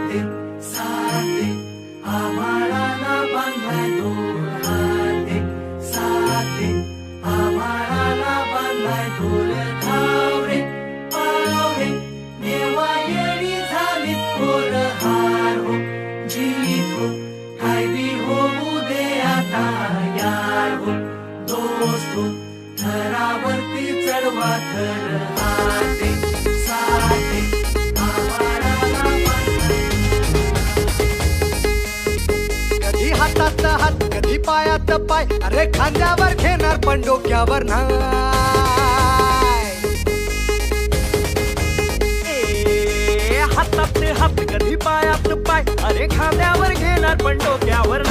साथे साथे आभाळाला बांधलाय दोर हाते साथे आभाळाला बांधलाय दोर धावरे पावरे देवा येणी झाली थोर हार हो जीत हो काय बी होऊ दे आता यार हो दोस्त हो थरावरती चढवा थर हाते साथे आभाळाला बांधलाय कधी हातात हात कधी पायात पाय अरे खांद्यावर घेणार पण डोक्यावर नाही हातात हात कधी पायात पाय अरे खांद्यावर घेणार पण डोक्यावर